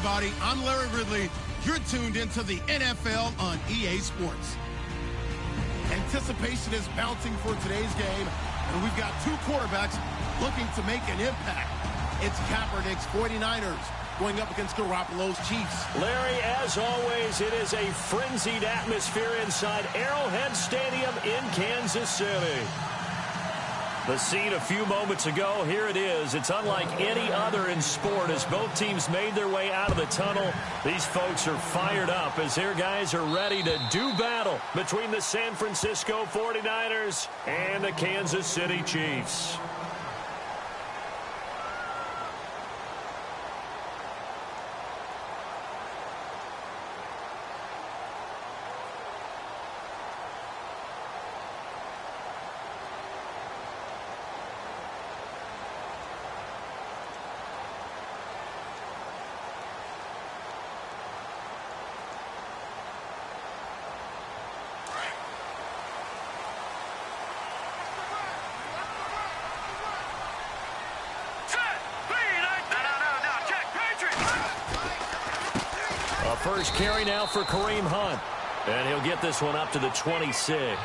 everybody. I'm Larry Ridley. You're tuned into the NFL on EA Sports. Anticipation is bouncing for today's game, and we've got two quarterbacks looking to make an impact. It's Kaepernick's 49ers going up against Garoppolo's Chiefs. Larry, as always, it is a frenzied atmosphere inside Arrowhead Stadium in Kansas City. The scene a few moments ago, here it is. It's unlike any other in sport as both teams made their way out of the tunnel. These folks are fired up as their guys are ready to do battle between the San Francisco 49ers and the Kansas City Chiefs. First carry now for Kareem Hunt. And he'll get this one up to the 26.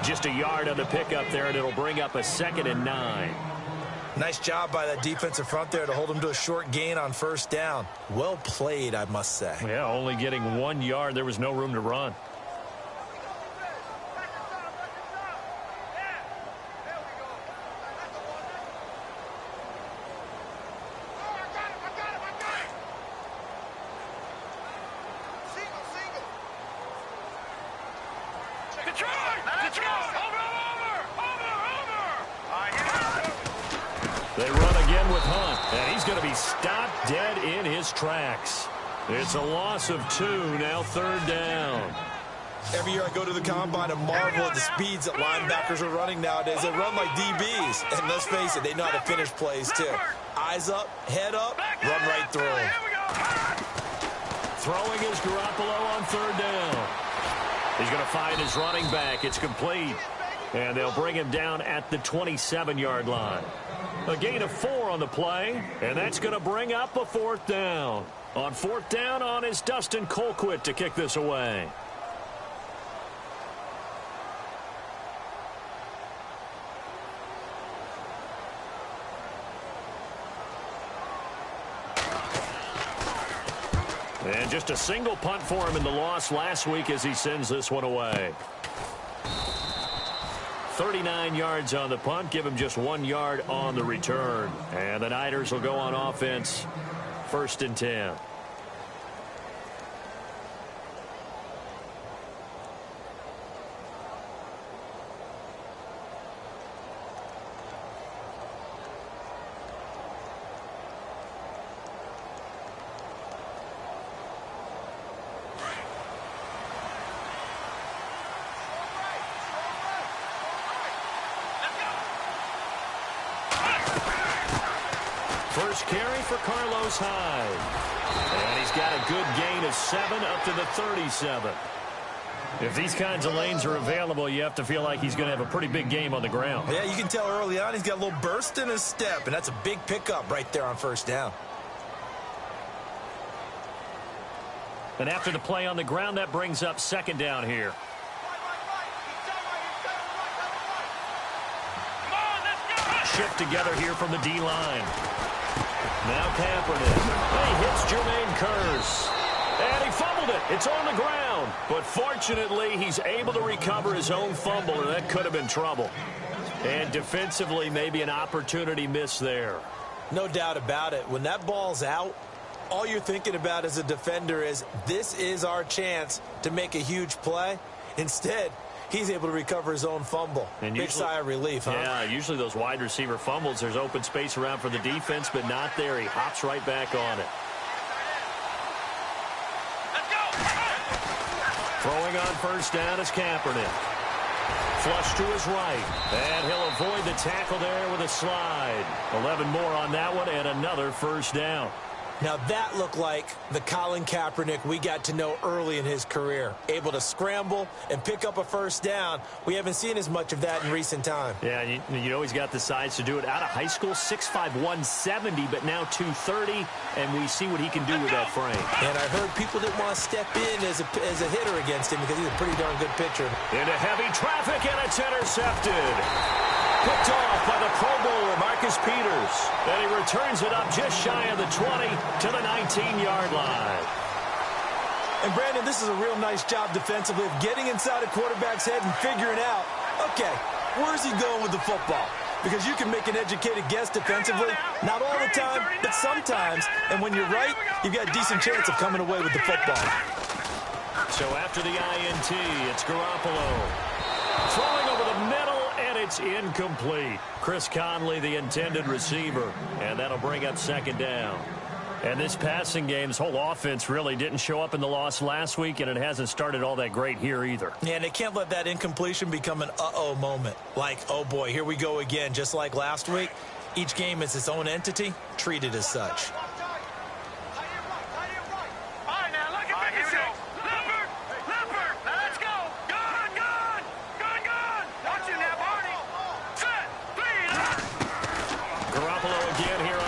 Just a yard on the pickup there, and it'll bring up a 2nd and 9. Nice job by that defensive front there to hold him to a short gain on first down. Well played, I must say. Yeah, only getting 1 yard. There was no room to run. They run again with Hunt, and he's going to be stopped dead in his tracks. It's a loss of 2, now 3rd down. Every year I go to the combine and marvel at the speeds that linebackers are running nowadays. They run like DBs, and let's face it, they know how to finish plays too. Eyes up, head up, run right through them. Throwing is Garoppolo on 3rd down. He's going to find his running back. It's complete. And they'll bring him down at the 27-yard line. A gain of 4 on the play, and that's going to bring up a 4th down. On 4th down on is Dustin Colquitt to kick this away. And just a single punt for him in the loss last week as he sends this one away. 39 yards on the punt, give him just 1 yard on the return. And the Niners will go on offense, 1st and 10. First carry for Carlos Hyde. And he's got a good gain of 7 up to the 37. If these kinds of lanes are available, you have to feel like he's going to have a pretty big game on the ground. Yeah, you can tell early on he's got a little burst in his step, and that's a big pickup right there on 1st down. And after the play on the ground, that brings up 2nd down here. Shift together here from the D-line. Now Kaepernick. He hits Jermaine Kearse. And he fumbled it. It's on the ground. But fortunately, he's able to recover his own fumble, or that could have been trouble. And defensively, maybe an opportunity miss there. No doubt about it. When that ball's out, all you're thinking about as a defender is, this is our chance to make a huge play. Instead, he's able to recover his own fumble. And big sigh of relief, huh? Yeah, usually those wide receiver fumbles, there's open space around for the defense, but not there. He hops right back on it. Let's go! Throwing on 1st down is Kaepernick. Flush to his right. And he'll avoid the tackle there with a slide. 11 more on that one and another 1st down. Now that looked like the Colin Kaepernick we got to know early in his career. Able to scramble and pick up a first down. We haven't seen as much of that in recent time. Yeah, you know he's got the size to do it. Out of high school, 6'5", 170, but now 230, and we see what he can do with that frame. And I heard people didn't want to step in as a hitter against him because he's a pretty darn good pitcher. Into heavy traffic, and it's intercepted. Picked off by the Pro Bowler, Marcus Peters. And he returns it up just shy of the 20 to the 19-yard line. And, Brandon, this is a real nice job defensively of getting inside a quarterback's head and figuring out, okay, where's he going with the football? Because you can make an educated guess defensively, not all the time, but sometimes. And when you're right, you've got a decent chance of coming away with the football. So after the INT, it's Garoppolo. Throwing over the middle, and it's incomplete. Chris Conley, the intended receiver, and that'll bring up second down. And this passing game, this whole offense really didn't show up in the loss last week, and it hasn't started all that great here either. Yeah, and they can't let that incompletion become an uh-oh moment. Like, oh boy, here we go again, just like last week. Each game is its own entity, treated as such.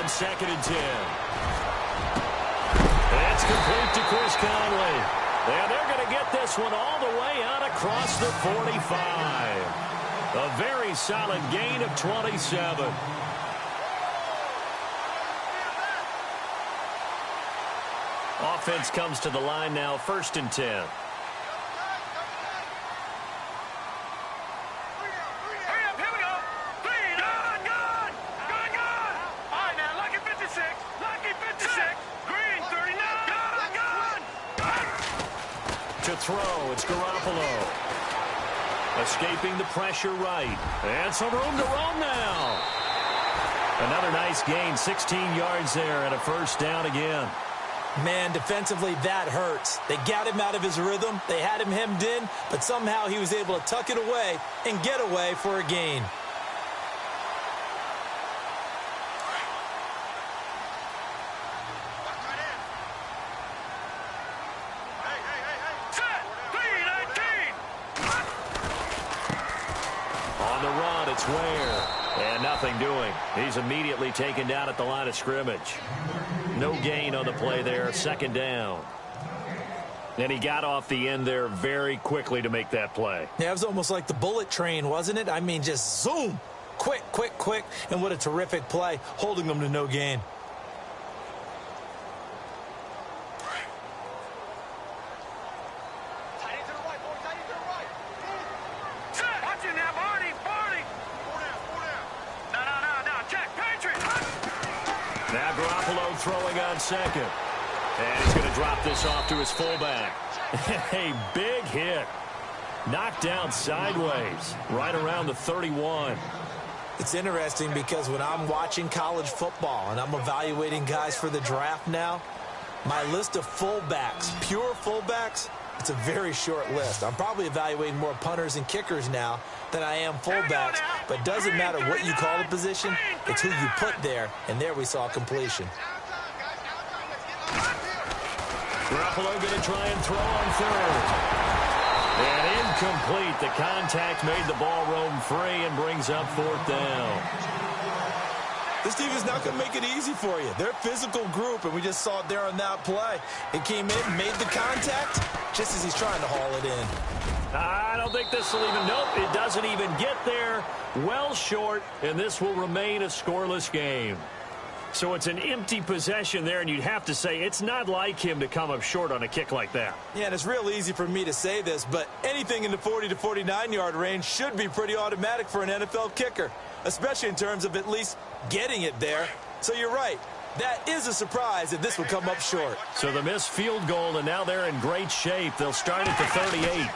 Second and 10. It's complete to Chris Conley. And they're going to get this one all the way out across the 45. A very solid gain of 27. Offense comes to the line now, first and 10. To throw, it's Garoppolo. Escaping the pressure right. And some room to roam now. Another nice gain, 16 yards there and a first down again. Man, defensively, that hurts. They got him out of his rhythm. They had him hemmed in, but somehow he was able to tuck it away and get away for a gain. It's Ware. And nothing doing. He's immediately taken down at the line of scrimmage. No gain on the play there. Second down. And he got off the end there very quickly to make that play. Yeah, it was almost like the bullet train, wasn't it? I mean, just zoom. Quick, quick, quick. And what a terrific play, holding them to no gain. Now Garoppolo throwing on second. And he's going to drop this off to his fullback. A big hit. Knocked down sideways, right around the 31. It's interesting because when I'm watching college football and I'm evaluating guys for the draft now, my list of fullbacks, pure fullbacks, it's a very short list. I'm probably evaluating more punters and kickers now than I am fullbacks, but it doesn't matter what you call the position, it's who you put there, and there we saw completion. Garoppolo going to try and throw on third. And incomplete. The contact made the ball roam free and brings up fourth down. This team is not going to make it easy for you. They're a physical group, and we just saw it there on that play. It came in, made the contact, just as he's trying to haul it in. I don't think this will even, nope, it doesn't even get there. Well short, and this will remain a scoreless game. So it's an empty possession there, and you'd have to say it's not like him to come up short on a kick like that. Yeah, and it's real easy for me to say this, but anything in the 40 to 49-yard range should be pretty automatic for an NFL kicker, especially in terms of at least getting it there. So you're right. That is a surprise if this would come up short. So the missed field goal, and now they're in great shape. They'll start at the 38.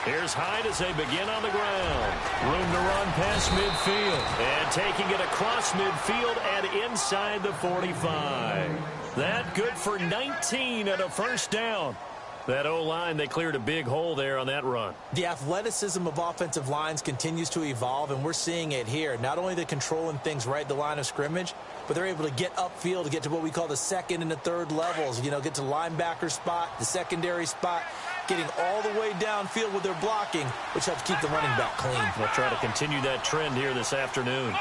Here's Hyde as they begin on the ground. Room to run past midfield. And taking it across midfield and inside the 45. That good for 19 and a first down. That O-line, they cleared a big hole there on that run. The athleticism of offensive lines continues to evolve, and we're seeing it here. Not only the controlling things right at the line of scrimmage, but they're able to get upfield to get to what we call the second and the third levels. You know, get to linebacker spot, the secondary spot, getting all the way downfield with their blocking, which helps keep the running back clean. We'll try to continue that trend here this afternoon.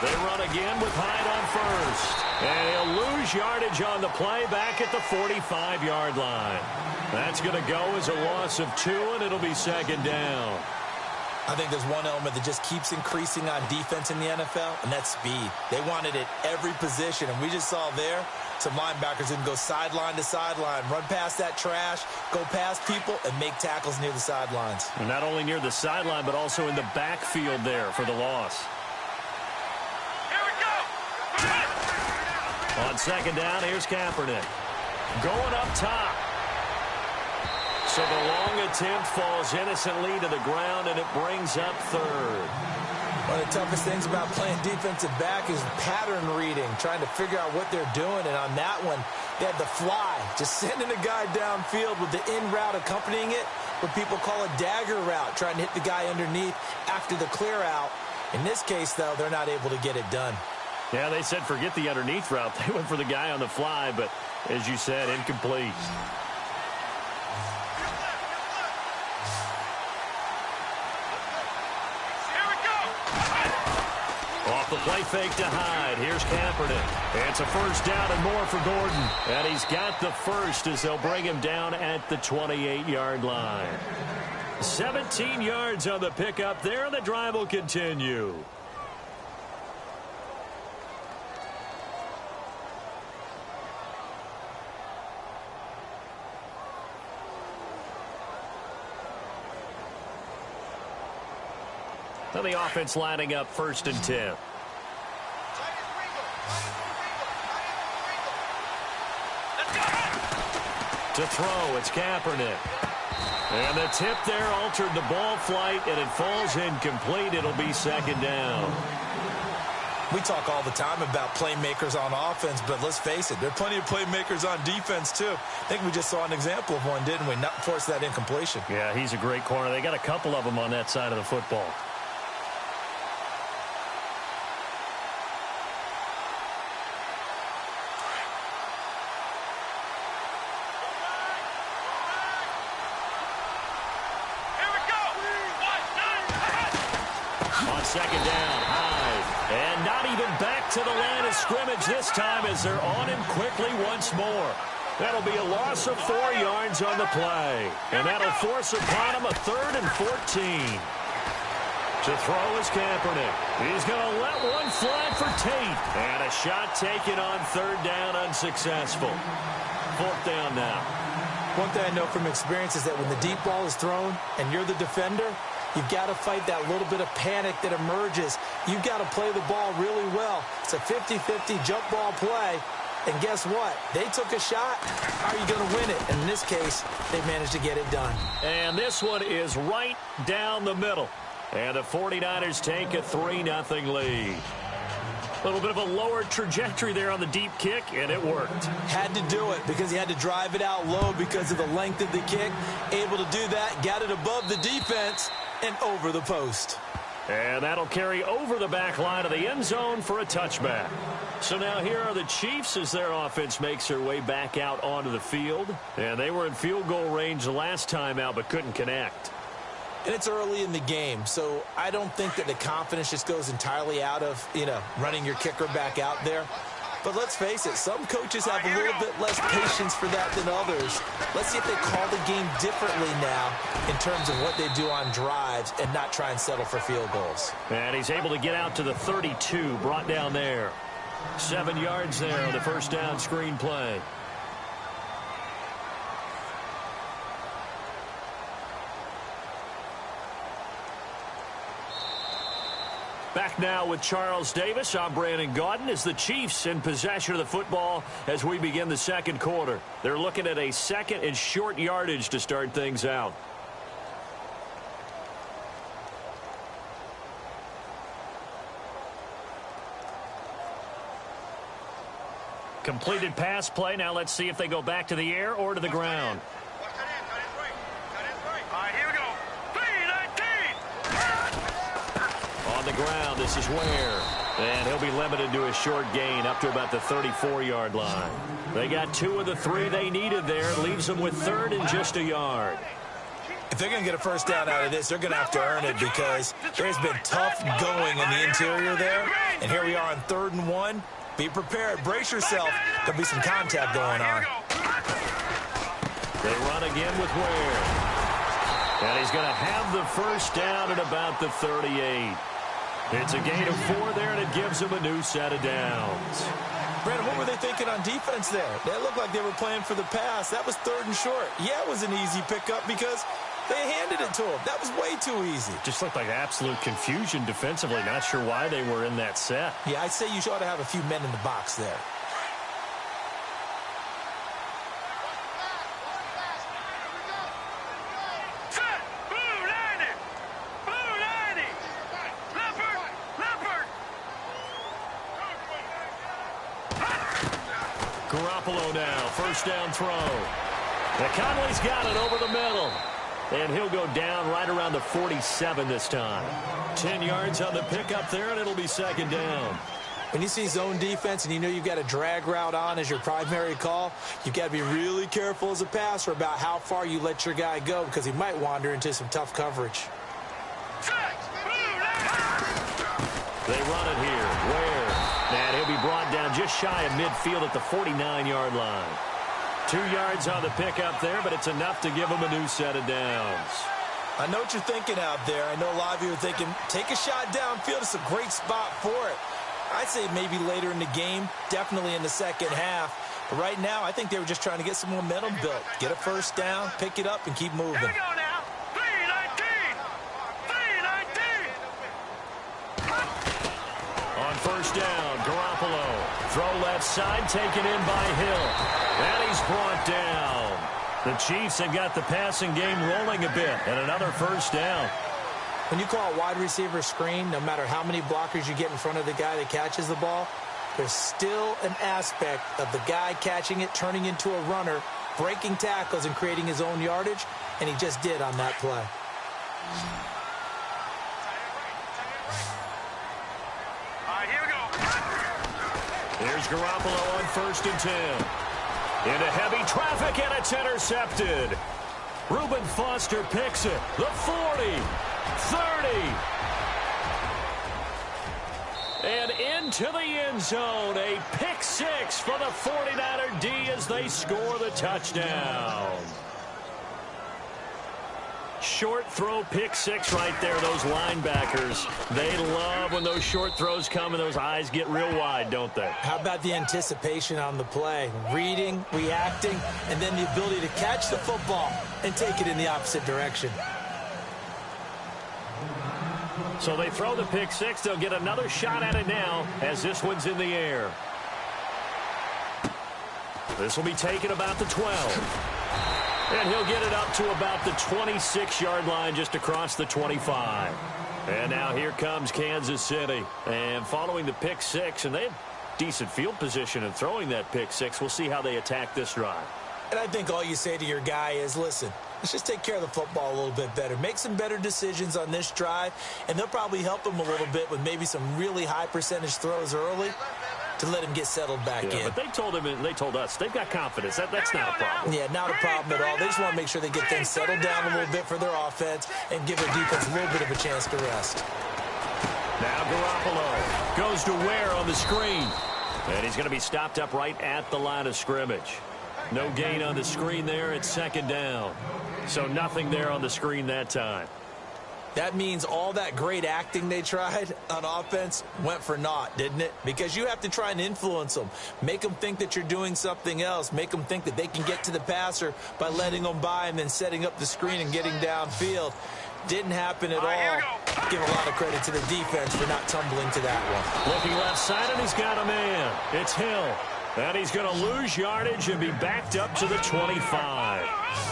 They run again with Hyde on first. And he'll lose yardage on the play back at the 45-yard line. That's going to go as a loss of 2, and it'll be second down. I think there's one element that just keeps increasing on defense in the NFL, and that's speed. They want it at every position, and we just saw there some linebackers who can go sideline to sideline, run past that trash, go past people, and make tackles near the sidelines. And not only near the sideline, but also in the backfield there for the loss. On second down, here's Kaepernick. Going up top. So the long attempt falls innocently to the ground, and it brings up third. One of the toughest things about playing defensive back is pattern reading, trying to figure out what they're doing. And on that one, they had the fly, just sending a guy downfield with the in route accompanying it, what people call a dagger route, trying to hit the guy underneath after the clear out. In this case, though, they're not able to get it done. Yeah, they said forget the underneath route. They went for the guy on the fly, but as you said, incomplete. Off the play fake to Hyde. Here's Kaepernick. It's a first down and more for Gordon. And he's got the first as they'll bring him down at the 28-yard line. 17 yards on the pickup there. The drive will continue. And the offense lining up first and 10. To throw, it's Kaepernick. And the tip there altered the ball flight, and it falls incomplete. It'll be second down. We talk all the time about playmakers on offense, but let's face it, there are plenty of playmakers on defense, too. I think we just saw an example of one, didn't we? Not force that incompletion. Yeah, he's a great corner. They got a couple of them on that side of the football. Second down, Hyde. And not even back to the line of scrimmage this time as they're on him quickly once more. That'll be a loss of 4 yards on the play. And that'll force upon him a 3rd and 14. To throw is Kaepernick. He's going to let one fly for Tate. And a shot taken on 3rd down, unsuccessful. 4th down now. One thing I know from experience is that when the deep ball is thrown and you're the defender, you've got to fight that little bit of panic that emerges. You've got to play the ball really well. It's a 50-50 jump ball play. And guess what? They took a shot. How are you going to win it? And in this case, they managed to get it done. And this one is right down the middle. And the 49ers take a 3-0 lead. A little bit of a lower trajectory there on the deep kick, and it worked. Had to do it because he had to drive it out low because of the length of the kick. Able to do that, got it above the defense and over the post. And that'll carry over the back line of the end zone for a touchback. So now here are the Chiefs as their offense makes their way back out onto the field. And they were in field goal range the last time out but couldn't connect. And it's early in the game, so I don't think that the confidence just goes entirely out of, running your kicker back out there. But let's face it, some coaches have a little bit less patience for that than others. Let's see if they call the game differently now in terms of what they do on drives and not try and settle for field goals. And he's able to get out to the 32, brought down there. 7 yards there on the first down screen play. Back now with Charles Davis. I'm Brandon Gaudin as the Chiefs in possession of the football as we begin the second quarter. They're looking at a 2nd and short yardage to start things out. Completed pass play. Now let's see if they go back to the air or to the ground. All right, here we go. 3-19. On the ground, this is Ware. And he'll be limited to a short gain up to about the 34-yard line. They got 2 of the 3 they needed there. Leaves them with 3rd and just a yard. If they're going to get a first down out of this, they're going to have to earn it because there's been tough going in the interior there. And here we are on 3rd and 1. Be prepared. Brace yourself. There'll be some contact going on. They run again with Ware. And he's going to have the first down at about the 38. It's a gain of 4 there, and it gives them a new set of downs. Brandon, what were they thinking on defense there? They looked like they were playing for the pass. That was 3rd and short. Yeah, it was an easy pickup because they handed it to him. That was way too easy. Just looked like absolute confusion defensively. Not sure why they were in that set. Yeah, I'd say you ought to have a few men in the box there. Garoppolo now, first down throw. Conley's got it over the middle. And he'll go down right around the 47 this time. 10 yards on the pickup there, and it'll be 2nd down. When you see zone defense and you know you've got a drag route on as your primary call, you've got to be really careful as a passer about how far you let your guy go because he might wander into some tough coverage. They run it here. Ware. And he'll be brought down just shy of midfield at the 49-yard line. 2 yards on the pickup there, but it's enough to give them a new set of downs. I know what you're thinking out there. I know a lot of you are thinking, take a shot downfield. It's a great spot for it. I'd say maybe later in the game, definitely in the second half. But right now, I think they were just trying to get some momentum built. Get a first down, pick it up, and keep moving. Here we go now. 3-19. 3-19. On first down, Garoppolo. Throw left side, taken in by Hill. And he's brought down. The Chiefs have got the passing game rolling a bit, and another first down. When you call a wide receiver screen, no matter how many blockers you get in front of the guy that catches the ball, there's still an aspect of the guy catching it, turning into a runner, breaking tackles and creating his own yardage, and he just did on that play. All right, here we go. Here's Garoppolo on 1st and 10. Into heavy traffic, and it's intercepted. Reuben Foster picks it. The 40, 30. And into the end zone. A pick 6 for the 49er D as they score the touchdown. Short throw, pick 6 right there. Those linebackers, they love when those short throws come and those eyes get real wide, don't they? How about the anticipation on the play? Reading, reacting, and then the ability to catch the football and take it in the opposite direction. So they throw the pick 6. They'll get another shot at it now as this one's in the air. This will be taken about the 12. And he'll get it up to about the 26-yard line just across the 25. And now here comes Kansas City. And following the pick 6, and they have decent field position in throwing that pick 6. We'll see how they attack this drive. And I think all you say to your guy is, listen, let's just take care of the football a little bit better. Make some better decisions on this drive, and they'll probably help him a little bit with maybe some really high percentage throws early to let him get settled back in. But they told him, and they told us, they've got confidence. That's not a problem. Yeah, not a problem at all. They just want to make sure they get things settled down a little bit for their offense and give their defense a little bit of a chance to rest. Now Garoppolo goes to Ware on the screen. And he's going to be stopped up right at the line of scrimmage. No gain on the screen there. It's 2nd down. So nothing there on the screen that time. That means all that great acting they tried on offense went for naught, didn't it? Because you have to try and influence them. Make them think that you're doing something else. Make them think that they can get to the passer by letting them by and then setting up the screen and getting downfield. Didn't happen at all. Give a lot of credit to the defense for not tumbling to that one. Looking left side, and he's got a man. It's Hill. And he's going to lose yardage and be backed up to the 25.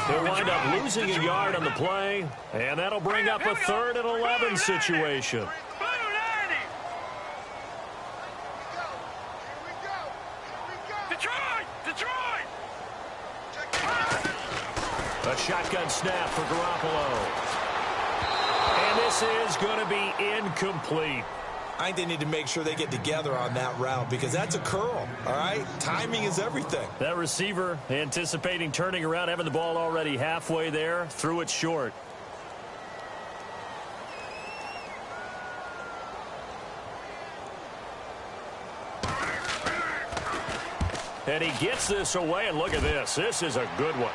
He'll wind up losing a yard on the play, and that'll bring up a 3rd and 11 situation. The A shotgun snap for Garoppolo. And this is going to be incomplete. I think they need to make sure they get together on that route because that's a curl, all right? Timing is everything. That receiver anticipating turning around, having the ball already halfway there, threw it short. And he gets this away, and look at this. This is a good one.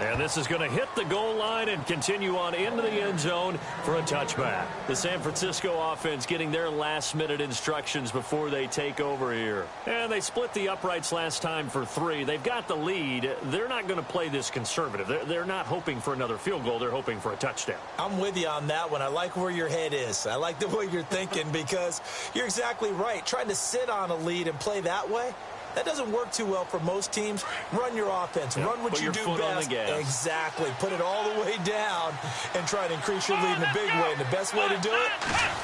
And this is going to hit the goal line and continue on into the end zone for a touchback. The San Francisco offense getting their last-minute instructions before they take over here. And they split the uprights last time for 3. They've got the lead. They're not going to play this conservative. They're not hoping for another field goal. They're hoping for a touchdown. I'm with you on that one. I like where your head is. I like the way you're thinking because you're exactly right. Trying to sit on a lead and play that way, that doesn't work too well for most teams. Run your offense. Run what you do best. Exactly. Put it all the way down and try to increase your lead in a big way. And the best way to do it,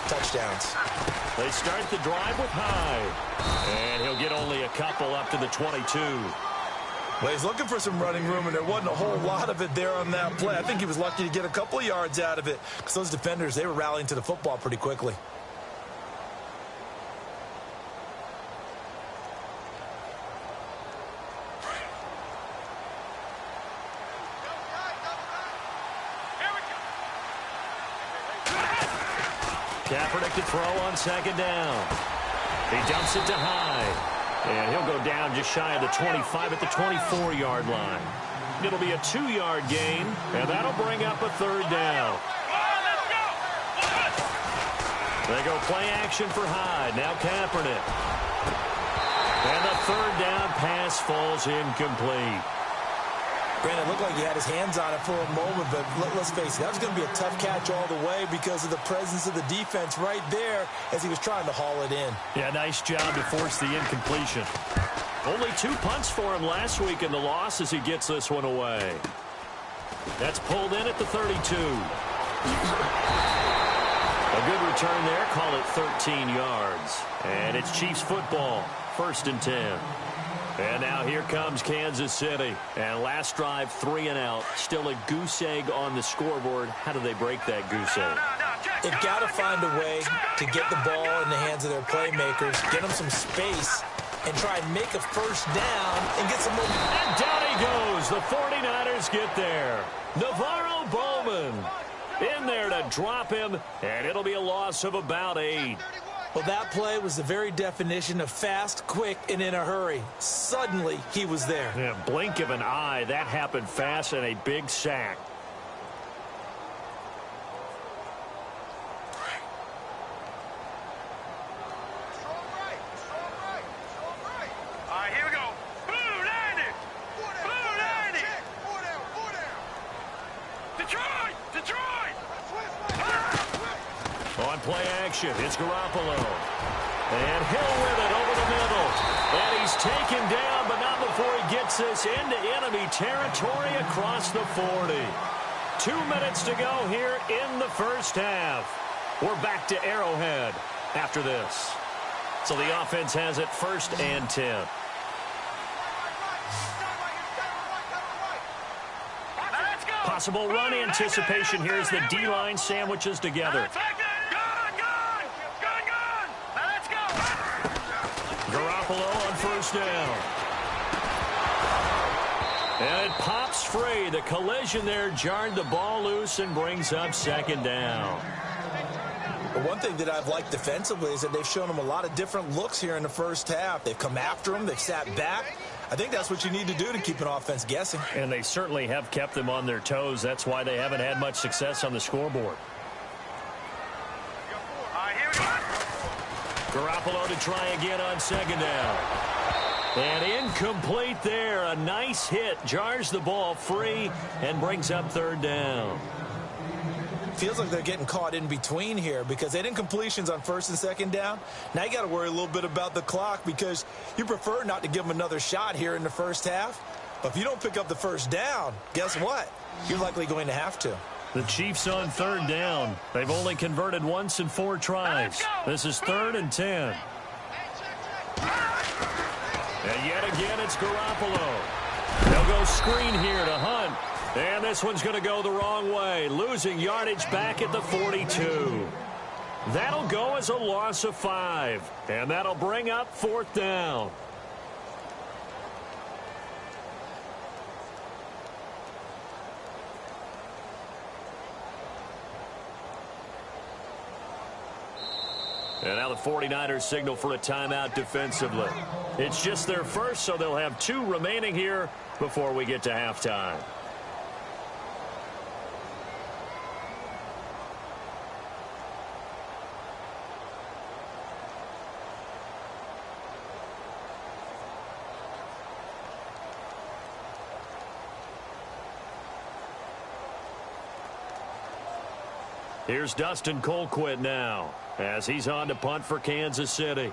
touchdowns. They start the drive with Hyde. And he'll get only a couple up to the 22. Well, he's looking for some running room, and there wasn't a whole lot of it there on that play. I think he was lucky to get a couple of yards out of it because those defenders, they were rallying to the football pretty quickly. Kaepernick to throw on second down. He dumps it to Hyde. And he'll go down just shy of the 25 at the 24-yard line. It'll be a 2-yard gain, and that'll bring up a third down. They go play action for Hyde. Now Kaepernick. And the third down pass falls incomplete. Granted, it looked like he had his hands on it for a moment, but let's face it, that was going to be a tough catch all the way because of the presence of the defense right there as he was trying to haul it in. Yeah, nice job to force the incompletion. Only 2 punts for him last week in the loss as he gets this one away. That's pulled in at the 32. A good return there, call it 13 yards. And it's Chiefs football, 1st and 10. And now here comes Kansas City. And last drive, 3 and out. Still a goose egg on the scoreboard. How do they break that goose egg? They've got to find a way to get the ball in the hands of their playmakers, get them some space, and try and make a first down and get some more. And down he goes. The 49ers get there. Navarro Bowman in there to drop him, and it'll be a loss of about 8. Well, that play was the very definition of fast, quick, and in a hurry. Suddenly, he was there. Yeah, blink of an eye. That happened fast and a big sack. All right, here we go. Blue 90. Blue 90. Detroit. Detroit. On play action, it's Garoppolo. And Hill with it over the middle. And he's taken down, but not before he gets this into enemy territory across the 40. 2 minutes to go here in the first half. We're back to Arrowhead after this. So the offense has it 1st and 10. Possible run anticipation here as the D-line sandwiches together. Garoppolo on 1st down. And it pops free. The collision there jarred the ball loose and brings up 2nd down. But one thing that I've liked defensively is that they've shown them a lot of different looks here in the first half. They've come after them. They've sat back. I think that's what you need to do to keep an offense guessing. And they certainly have kept them on their toes. That's why they haven't had much success on the scoreboard. Garoppolo to try again on 2nd down. And incomplete there. A nice hit. Jars the ball free and brings up 3rd down. Feels like they're getting caught in between here because they didn't completions on 1st and 2nd down. Now you got to worry a little bit about the clock because you prefer not to give them another shot here in the first half. But if you don't pick up the 1st down, guess what? You're likely going to have to. The Chiefs on 3rd down. They've only converted once in 4 tries. This is 3rd and 10. And yet again, it's Garoppolo. They'll go screen here to Hunt. And this one's going to go the wrong way, losing yardage back at the 42. That'll go as a loss of 5. And that'll bring up 4th down. And now the 49ers signal for a timeout defensively. It's just their first, so they'll have 2 remaining here before we get to halftime. Here's Dustin Colquitt now as he's on to punt for Kansas City.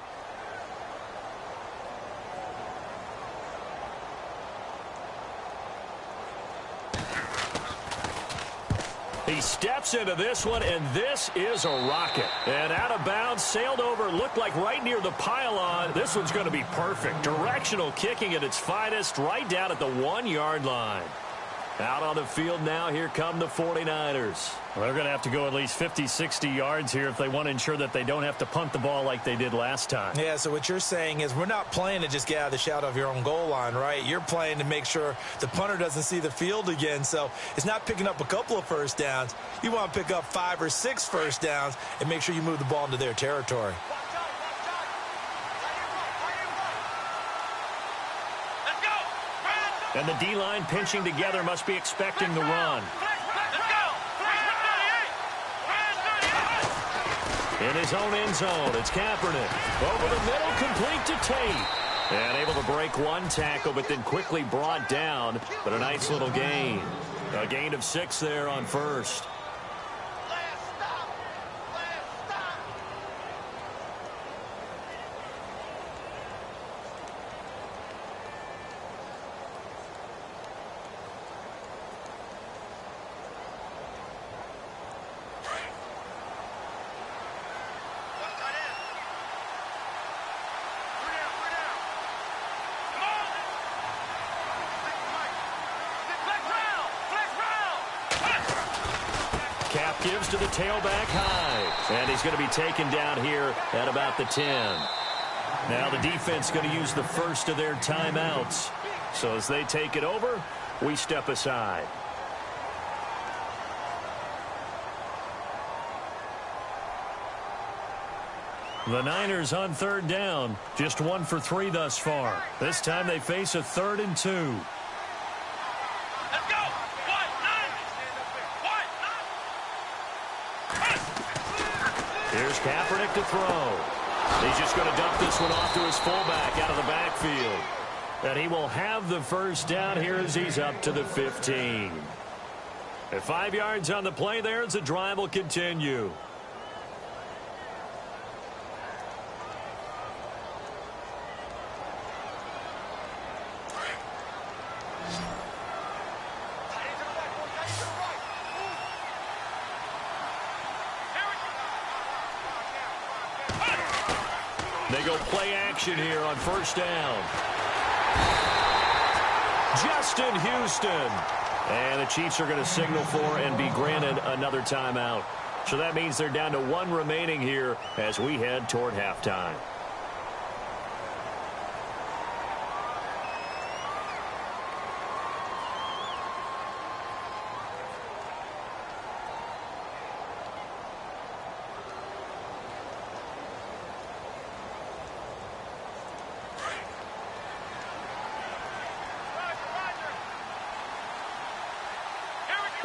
He steps into this one, and this is a rocket. And out of bounds, sailed over, looked like right near the pylon. This one's going to be perfect. Directional kicking at its finest, right down at the 1-yard line. Out on the field now, here come the 49ers. Well, they're going to have to go at least 50, 60 yards here if they want to ensure that they don't have to punt the ball like they did last time. Yeah, so what you're saying is we're not playing to just get out of the shadow of your own goal line, right? You're playing to make sure the punter doesn't see the field again. So it's not picking up a couple of first downs. You want to pick up 5 or 6 first downs and make sure you move the ball into their territory. And the D-line pinching together must be expecting the run. In his own end zone, it's Kaepernick. Over the middle, complete to Tate. And able to break 1 tackle, but then quickly brought down. But a nice little gain. A gain of 6 there on first. Cap gives to the tailback high. And he's going to be taken down here at about the 10. Now the defense going to use the first of their timeouts. So as they take it over, we step aside. The Niners on 3rd down. Just 1 for 3 thus far. This time they face a 3rd and 2. Here's Kaepernick to throw. He's just going to dump this one off to his fullback out of the backfield. And he will have the first down here as he's up to the 15. At 5 yards on the play there as the drive will continue. They go play action here on 1st down. Justin Houston. And the Chiefs are going to signal for and be granted another timeout. So that means they're down to 1 remaining here as we head toward halftime.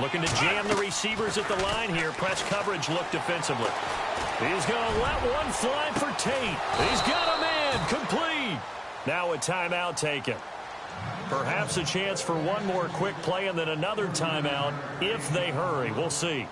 Looking to jam the receivers at the line here. Press coverage look defensively. He's going to let one fly for Tate. He's got a man complete. Now a timeout taken. Perhaps a chance for one more quick play and then another timeout if they hurry. We'll see.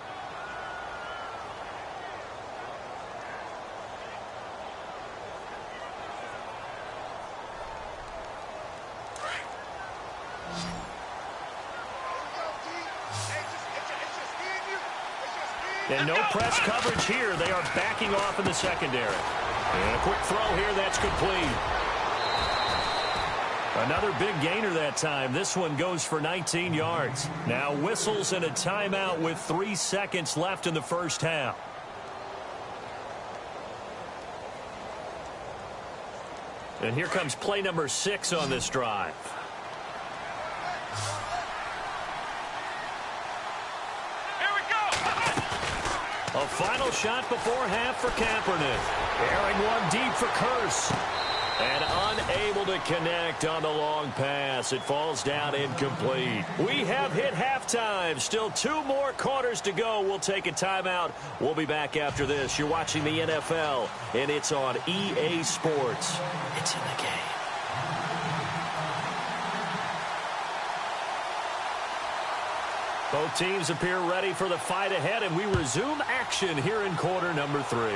And no press coverage here. They are backing off in the secondary. And a quick throw here. That's complete. Another big gainer that time. This one goes for 19 yards. Now whistles and a timeout with 3 seconds left in the first half. And here comes play number 6 on this drive. Here we go. A final shot before half for Kaepernick. Airing one deep for Curse. And unable to connect on the long pass. It falls down incomplete. We have hit halftime. Still 2 more quarters to go. We'll take a timeout. We'll be back after this. You're watching the NFL, and it's on EA Sports. It's in the game. Both teams appear ready for the fight ahead, and we resume action here in quarter number 3.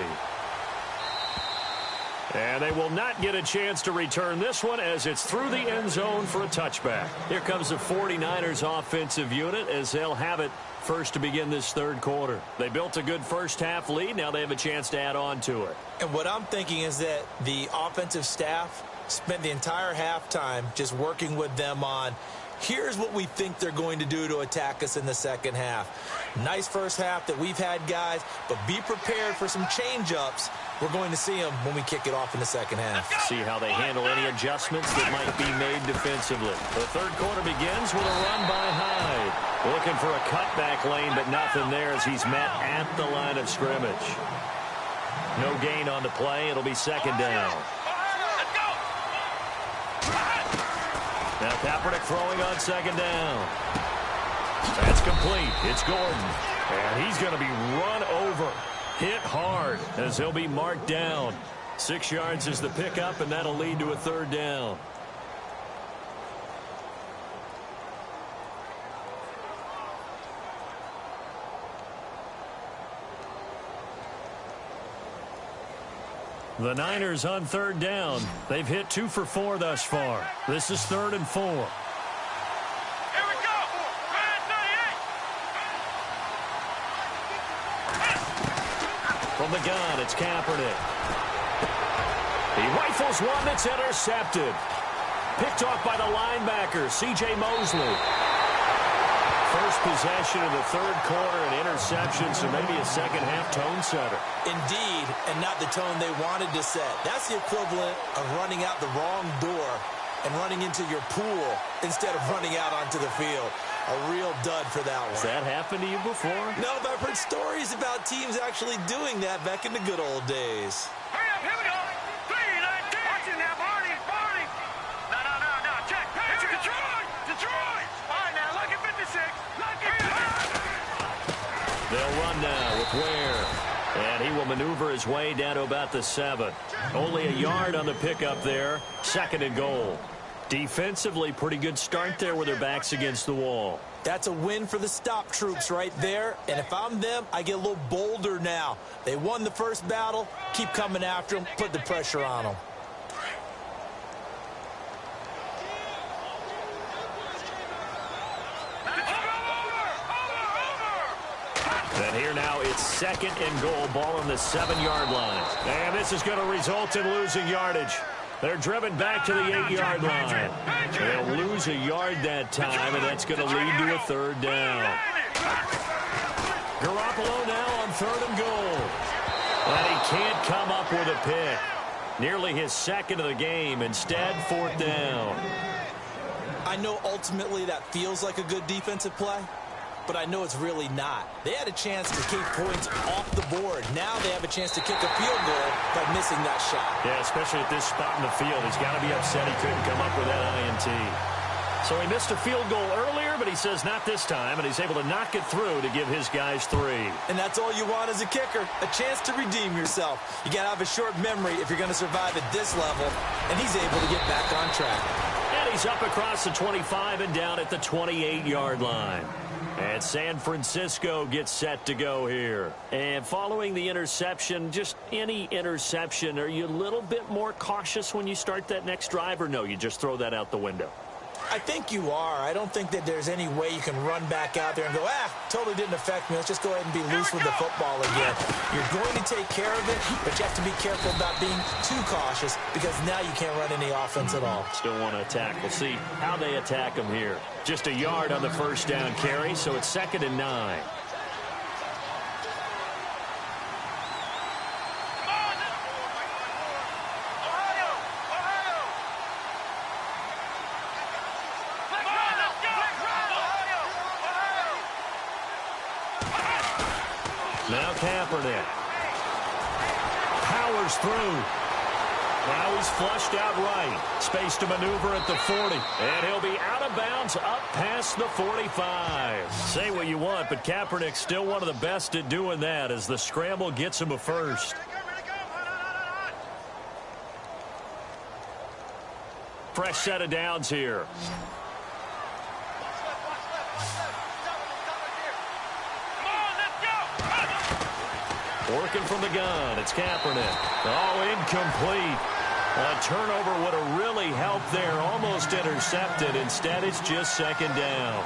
And they will not get a chance to return this one as it's through the end zone for a touchback. Here comes the 49ers offensive unit as they'll have it first to begin this third quarter. They built a good first half lead. Now they have a chance to add on to it. And what I'm thinking is that the offensive staff spent the entire halftime just working with them on, here's what we think they're going to do to attack us in the second half. Nice first half that we've had, guys, but be prepared for some change-ups. We're going to see them when we kick it off in the second half. See how they handle any adjustments that might be made defensively. The third quarter begins with a run by Hyde. Looking for a cutback lane, but nothing there as he's met at the line of scrimmage. No gain on the play. It'll be second down. Now Kaepernick throwing on second down. That's complete. It's Gordon. And he's going to be run over. Hit hard as he'll be marked down. 6 yards is the pickup, and that'll lead to a third down. The Niners on third down. They've hit 2 for 4 thus far. This is 3rd and 4. Here we go. From the gun, it's Kaepernick. He rifles one that's intercepted. Picked off by the linebacker, C.J. Mosley. First possession of the third quarter, an interception, so maybe a second-half tone setter. Indeed, and not the tone they wanted to set. That's the equivalent of running out the wrong door and running into your pool instead of running out onto the field. A real dud for that one. Has that happened to you before? No, but I've heard stories about teams actually doing that back in the good old days. Hurry up, here we go. 3-19. Watch it now, Barney. No, check. It's Detroit. All right, now, look at 56. They'll run now with Ware. And he will maneuver his way down to about the 7. Only a yard on the pickup there. 2nd and goal. Defensively, pretty good start there with their backs against the wall. That's a win for the stop troops right there. And if I'm them, I get a little bolder now. They won the first battle. Keep coming after them. Put the pressure on them. And here now it's 2nd and goal. Ball on the 7-yard line. And this is going to result in losing yardage. They're driven back to the 8-yard line. They'll lose a yard that time, and that's going to lead to a third down. Garoppolo now on 3rd and goal. And he can't come up with a pick. Nearly his 2nd of the game. Instead, 4th down. I know ultimately that feels like a good defensive play, but I know it's really not. They had a chance to keep points off the board. Now they have a chance to kick a field goal by missing that shot. Yeah, especially at this spot in the field. He's got to be upset he couldn't come up with that INT. So he missed a field goal earlier, but he says not this time, and he's able to knock it through to give his guys 3. And that's all you want as a kicker, a chance to redeem yourself. You got to have a short memory if you're going to survive at this level, and he's able to get back on track. And he's up across the 25 and down at the 28-yard line. And San Francisco gets set to go here. And following the interception, just any interception, are you a little bit more cautious when you start that next drive, or no, you just throw that out the window? I think you are. I don't think that there's any way you can run back out there and go, totally didn't affect me. Let's just go ahead and be loose with the football again. You're going to take care of it, but you have to be careful about being too cautious because now you can't run any offense at all. Still want to attack. We'll see how they attack them here. Just a yard on the first down carry, so it's 2nd and 9. Now Kaepernick powers through. Now he's flushed out right. Space to maneuver at the 40. And he'll be out of bounds up past the 45. Say what you want, but Kaepernick's still one of the best at doing that as the scramble gets him a first. Fresh set of downs here. Working from the gun, it's Kaepernick. Oh, incomplete. A turnover would have really helped there, almost intercepted. Instead, it's just 2nd down.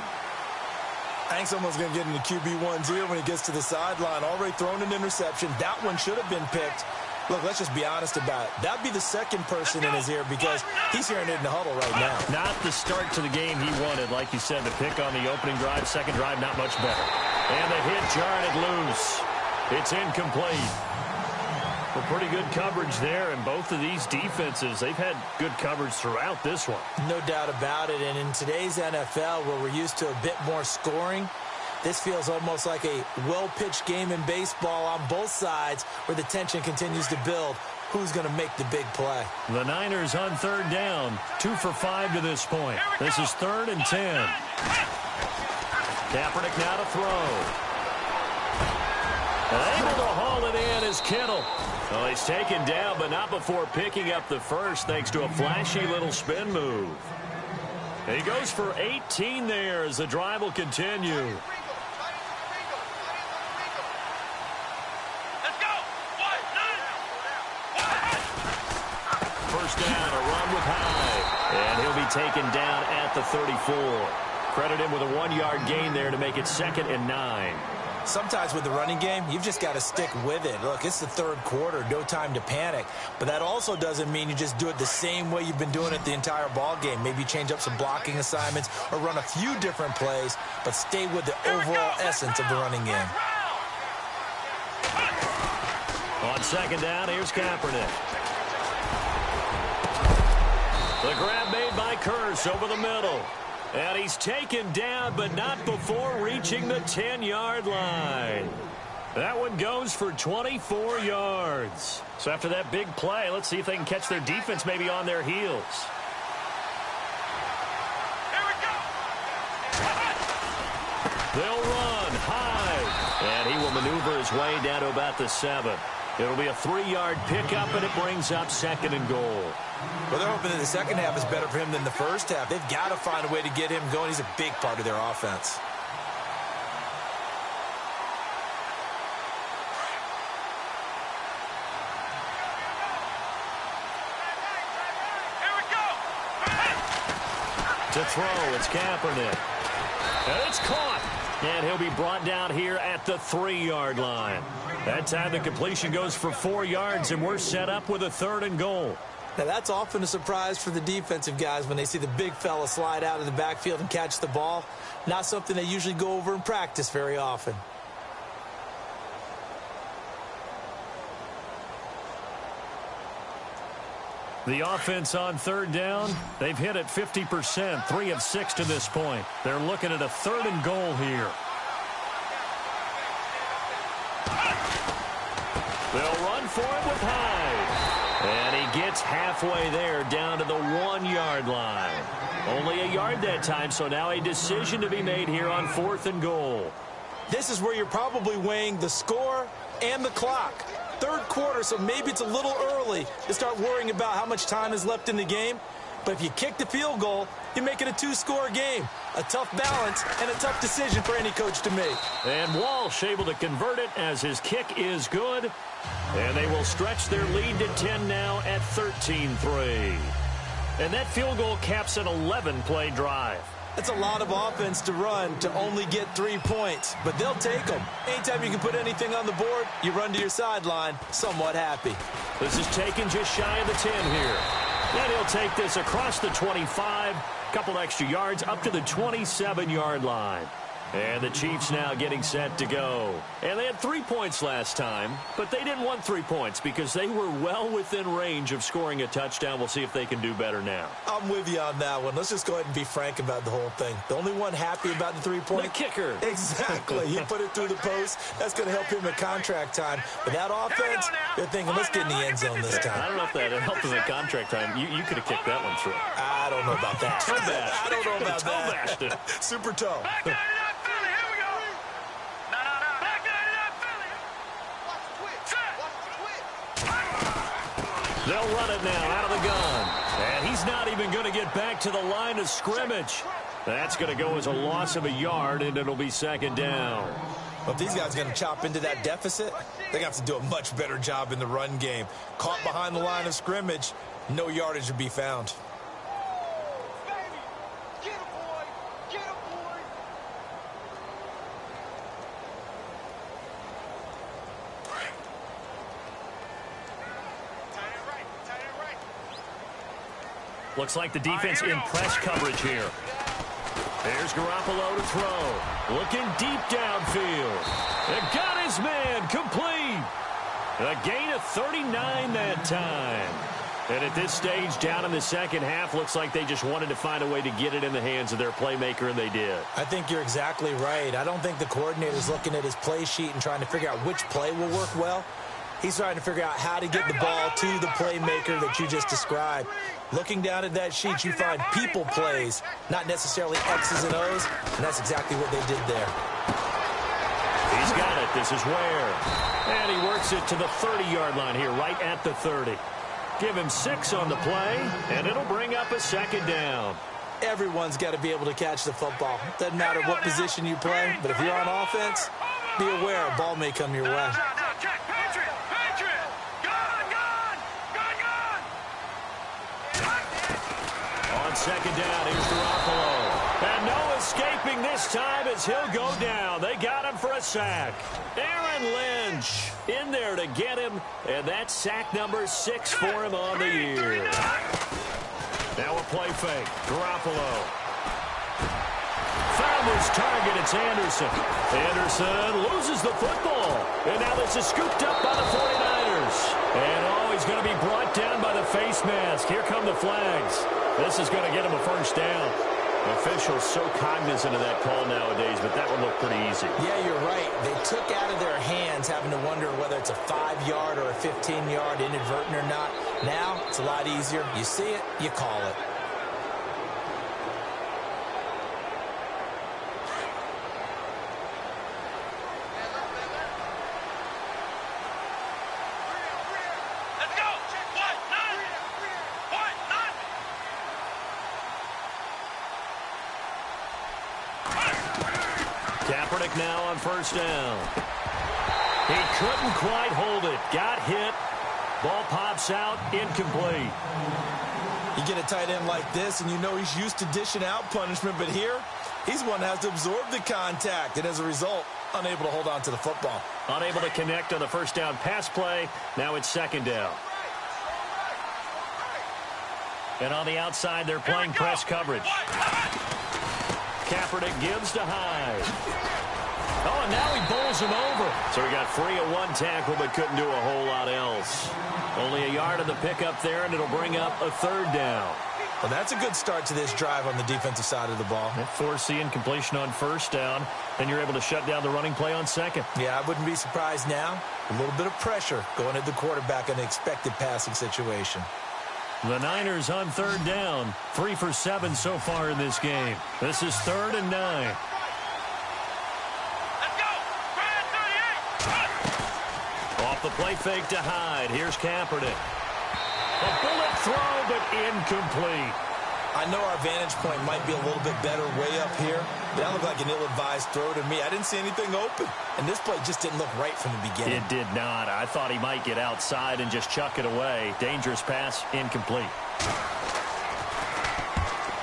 I think someone's going to get into QB1's ear when he gets to the sideline. Already thrown an interception. That one should have been picked. Look, let's just be honest about it. That'd be the second person in his ear because he's hearing it in the huddle right now. Not the start to the game he wanted. Like you said, the pick on the opening drive, second drive, not much better. And the hit jarred it loose. It's incomplete. Well, pretty good coverage there, and both of these defenses, they've had good coverage throughout this one. No doubt about it, and in today's NFL, where we're used to a bit more scoring, this feels almost like a well-pitched game in baseball on both sides where the tension continues to build. Who's going to make the big play? The Niners on 3rd down, 2 for 5 to this point. This is 3rd and 10. Kaepernick now to throw. Able to haul it in is Kittle. Well, he's taken down, but not before picking up the first thanks to a flashy little spin move. He goes for 18 there as the drive will continue. Let's go. First down, a run with Hyde. And he'll be taken down at the 34. Credit him with a 1-yard gain there to make it 2nd and 9. Sometimes with the running game, you've just got to stick with it. Look, it's the 3rd quarter, no time to panic. But that also doesn't mean you just do it the same way you've been doing it the entire ball game. Maybe change up some blocking assignments or run a few different plays, but stay with the overall essence of the running game. On 2nd down, here's Kaepernick. The grab made by Curse over the middle. And he's taken down, but not before reaching the 10-yard line. That one goes for 24 yards. So after that big play, let's see if they can catch their defense maybe on their heels. Here we go. They'll run high. And he will maneuver his way down to about the 7. It'll be a 3-yard pickup, and it brings up 2nd and goal. Well, they're hoping that the second half is better for him than the first half. They've got to find a way to get him going. He's a big part of their offense. Here we go. To throw, it's Kaepernick. And it's caught. And he'll be brought down here at the 3-yard line. That time the completion goes for 4 yards, and we're set up with a 3rd and goal. Now, that's often a surprise for the defensive guys when they see the big fella slide out of the backfield and catch the ball. Not something they usually go over in practice very often. The offense on 3rd down, they've hit it 50%, 3 of 6 to this point. They're looking at a 3rd and goal here. They'll run for it with Hyde. And he gets halfway there down to the 1-yard line. Only a yard that time, so now a decision to be made here on 4th and goal. This is where you're probably weighing the score and the clock. 3rd quarter, so maybe it's a little early to start worrying about how much time is left in the game. But if you kick the field goal, you make it a 2-score game. A tough balance and a tough decision for any coach to make. And Walsh able to convert it as his kick is good. And they will stretch their lead to 10 now at 13-3. And that field goal caps an 11-play drive. That's a lot of offense to run to only get 3 points, but they'll take them. Anytime you can put anything on the board, you run to your sideline somewhat happy. This is taken just shy of the 10 here. And he'll take this across the 25, couple extra yards up to the 27-yard line. And the Chiefs now getting set to go. And they had 3 points last time, but they didn't want 3 points because they were well within range of scoring a touchdown. We'll see if they can do better now. I'm with you on that one. Let's just go ahead and be frank about the whole thing. The only one happy about the 3-point. The kicker. Exactly. He put it through the post. That's going to help him at contract time. But that offense, they're thinking, let's get in the end zone this time. I don't know if that helped him at contract time. You could have kicked that one through. I don't know about that. I don't know about that. Super toe. They'll run it now out of the gun. And he's not even going to get back to the line of scrimmage. That's going to go as a loss of a yard, and it'll be second down. Well, if these guys are going to chop into that deficit, they have to do a much better job in the run game. Caught behind the line of scrimmage, no yardage would be found. Looks like the defense in press coverage here. There's Garoppolo to throw. Looking deep downfield. And got his man complete. A gain of 39 that time. And at this stage, down in the second half, looks like they just wanted to find a way to get it in the hands of their playmaker, and they did. I think you're exactly right. I don't think the coordinator's looking at his play sheet and trying to figure out which play will work well. He's trying to figure out how to get the ball to the playmaker that you just described. Looking down at that sheet, you find people plays, not necessarily X's and O's, and that's exactly what they did there. He's got it. This is Ware. And he works it to the 30-yard line here, right at the 30. Give him 6 on the play, and it'll bring up a second down. Everyone's got to be able to catch the football. Doesn't matter what position you play, but if you're on offense, be aware a ball may come your way. On second down, here's Garoppolo. And no escaping this time as he'll go down. They got him for a sack. Aaron Lynch in there to get him, and that's sack number 6 for him on the year. Now a play fake. Garoppolo. Found his target. It's Anderson. Anderson loses the football. And now this is scooped up by the 49ers. And he's going to be brought down by the face mask. Here come the flags. This is going to get him a first down. Officials so cognizant of that call nowadays, but that one looked pretty easy. Yeah, you're right. They took out of their hands having to wonder whether it's a 5-yard or a 15-yard inadvertent or not. Now, it's a lot easier. You see it, you call it. Now on first down. He couldn't quite hold it. Got hit. Ball pops out. Incomplete. You get a tight end like this, and you know he's used to dishing out punishment, but here, he's one that has to absorb the contact, and as a result, unable to hold on to the football. Unable to connect on the first down pass play. Now it's second down. And on the outside, they're playing press coverage. Kaepernick gives to Hyde. Oh, and now he bowls him over. So he got free of one tackle, but couldn't do a whole lot else. Only a yard of the pickup there, and it'll bring up a third down. Well, that's a good start to this drive on the defensive side of the ball. Force the incompletion on first down, then you're able to shut down the running play on second. Yeah, I wouldn't be surprised now. A little bit of pressure going at the quarterback in an expected passing situation. The Niners on third down. 3 for 7 so far in this game. This is 3rd and 9. Off the play fake to Hyde. Here's Kaepernick. A bullet throw, but incomplete. I know our vantage point might be a little bit better way up here. That looked like an ill-advised throw to me. I didn't see anything open. And this play just didn't look right from the beginning. It did not. I thought he might get outside and just chuck it away. Dangerous pass, incomplete.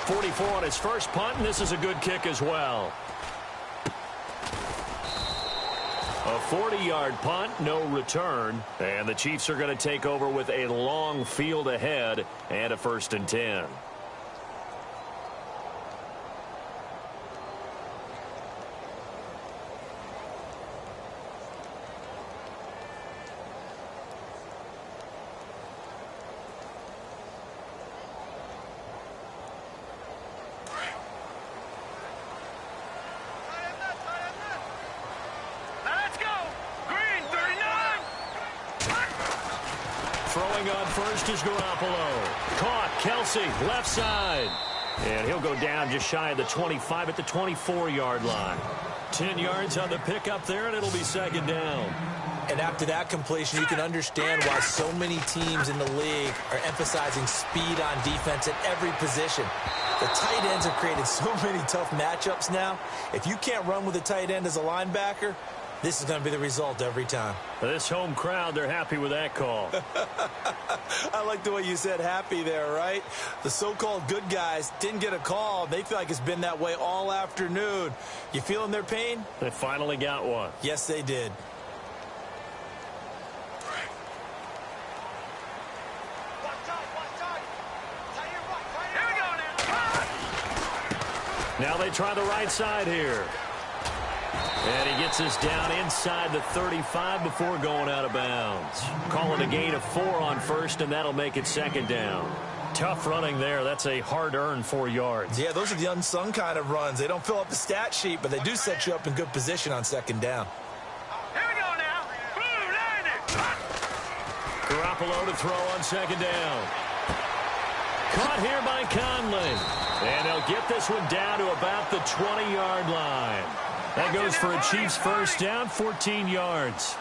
44 on his first punt, and this is a good kick as well. A 40-yard punt, no return. And the Chiefs are going to take over with a long field ahead and a 1st and 10. Throwing on first is Garoppolo. Caught. Kelsey, left side. And he'll go down just shy of the 25 at the 24-yard line. 10 yards on the pickup there, and it'll be 2nd down. And after that completion, you can understand why so many teams in the league are emphasizing speed on defense at every position. The tight ends have created so many tough matchups now. If you can't run with a tight end as a linebacker, this is going to be the result every time. This home crowd, they're happy with that call. I like the way you said happy there, right? The so-called good guys didn't get a call. They feel like it's been that way all afternoon. You feeling their pain? They finally got one. Yes, they did. Now they try the right side here. And he gets this down inside the 35 before going out of bounds. Call it a gain of 4 on first, and that'll make it 2nd down. Tough running there. That's a hard-earned 4 yards. Yeah, those are the unsung kind of runs. They don't fill up the stat sheet, but they do set you up in good position on 2nd down. Here we go now. Blue landed. Garoppolo to throw on 2nd down. Caught here by Conley. And they'll get this one down to about the 20-yard line. That goes for a Chiefs 1st down, 14 yards.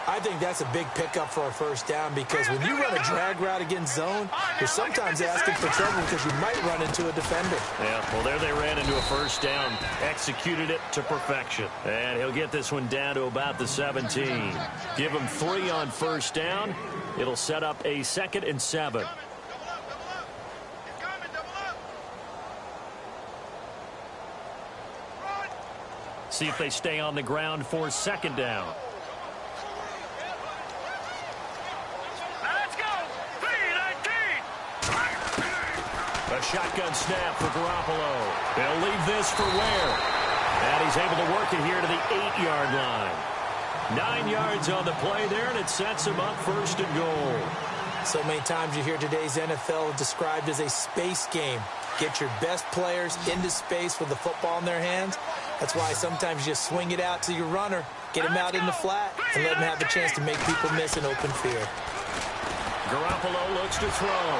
I think that's a big pickup for a 1st down because when you run a drag route against zone, you're sometimes asking for trouble because you might run into a defender. Yeah, well, there they ran into a 1st down, executed it to perfection. And he'll get this one down to about the 17. Give him 3 on 1st down. It'll set up a 2nd and 7. See if they stay on the ground for 2nd down. Let's go. 3-19. A shotgun snap for Garoppolo. They'll leave this for Ware. And he's able to work it here to the 8-yard line. 9 yards on the play there, and it sets him up 1st and goal. So many times you hear today's NFL described as a space game. Get your best players into space with the football in their hands. That's why sometimes you just swing it out to your runner, get him out in the flat, and let him have a chance to make people miss an open field. Garoppolo looks to throw.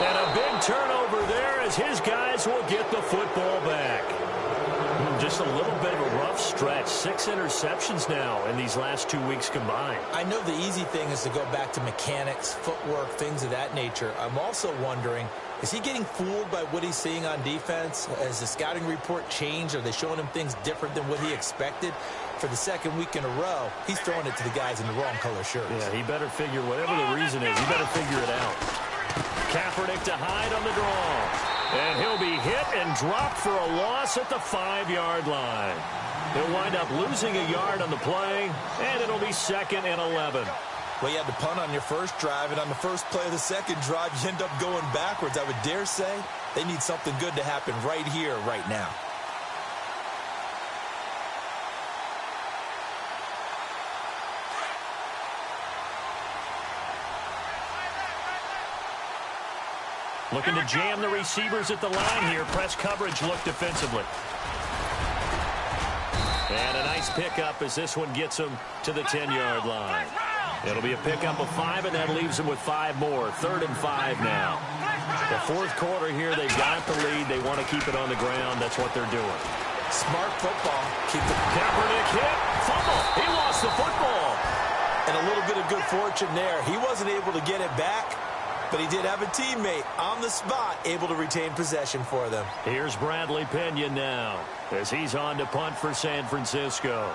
And a big turnover there as his guys will get the football back. Just a little bit of a rough stretch. 6 interceptions now in these last 2 weeks combined. I know the easy thing is to go back to mechanics, footwork, things of that nature. I'm also wondering, is he getting fooled by what he's seeing on defense? Has the scouting report changed? Are they showing him things different than what he expected? For the 2nd week in a row, he's throwing it to the guys in the wrong color shirts. Yeah, he better figure, whatever the reason is, he better figure it out. Kaepernick to Hyde on the draw. And he'll be hit and dropped for a loss at the 5-yard line. He'll wind up losing a yard on the play, and it'll be 2nd and 11. Well, you had to punt on your first drive, and on the first play of the second drive, you end up going backwards. I would dare say they need something good to happen right here, right now. Looking to jam the receivers at the line here. Press coverage look defensively. And a nice pickup as this one gets him to the 10-yard line. It'll be a pickup of 5, and that leaves them with 5 more. 3rd and 5 now. The 4th quarter here, they've got the lead. They want to keep it on the ground. That's what they're doing. Smart football. Keep the Kaepernick hit. Fumble. He lost the football. And a little bit of good fortune there. He wasn't able to get it back, but he did have a teammate on the spot able to retain possession for them. Here's Bradley Pena now as he's on to punt for San Francisco.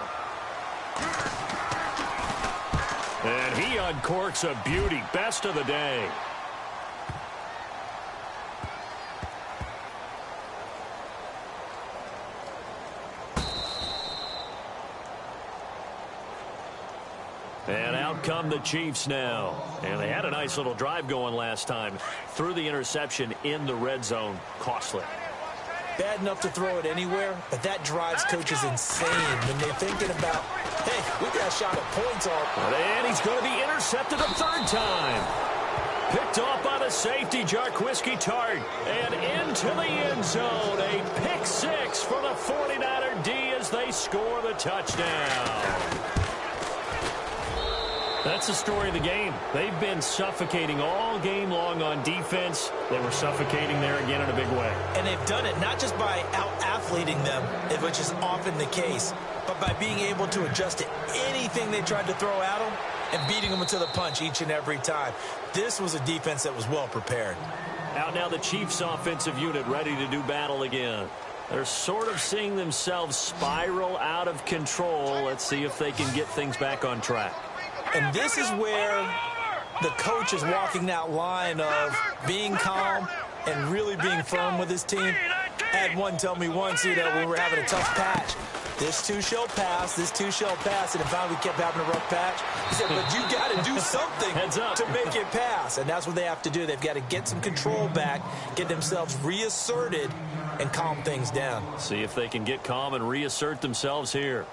And he uncorks a beauty. Best of the day. come the Chiefs now. And they had a nice little drive going last time. Threw the interception in the red zone. Costly. Bad enough to throw it anywhere, but that drives coaches insane when they're thinking about, hey, we got a shot at points all. And he's going to be intercepted a third time. Picked off by the safety, Jarquiski Tart. And into the end zone. A pick six for the 49er D as they score the touchdown. That's the story of the game. They've been suffocating all game long on defense. They were suffocating there again in a big way. And they've done it not just by out-athleting them, which is often the case, but by being able to adjust to anything they tried to throw at them and beating them to the punch each and every time. This was a defense that was well prepared. Out now the Chiefs offensive unit ready to do battle again. They're sort of seeing themselves spiral out of control. Let's see if they can get things back on track. And this is where the coach is walking that line of being calm and really being firm with his team. I had one tell me once, when we were having a tough patch, this too shall pass, this too shall pass, and finally we kept having a rough patch. He said, but you got to do something to make it pass, and that's what they have to do. They've got to get some control back, get themselves reasserted, and calm things down. See if they can get calm and reassert themselves here.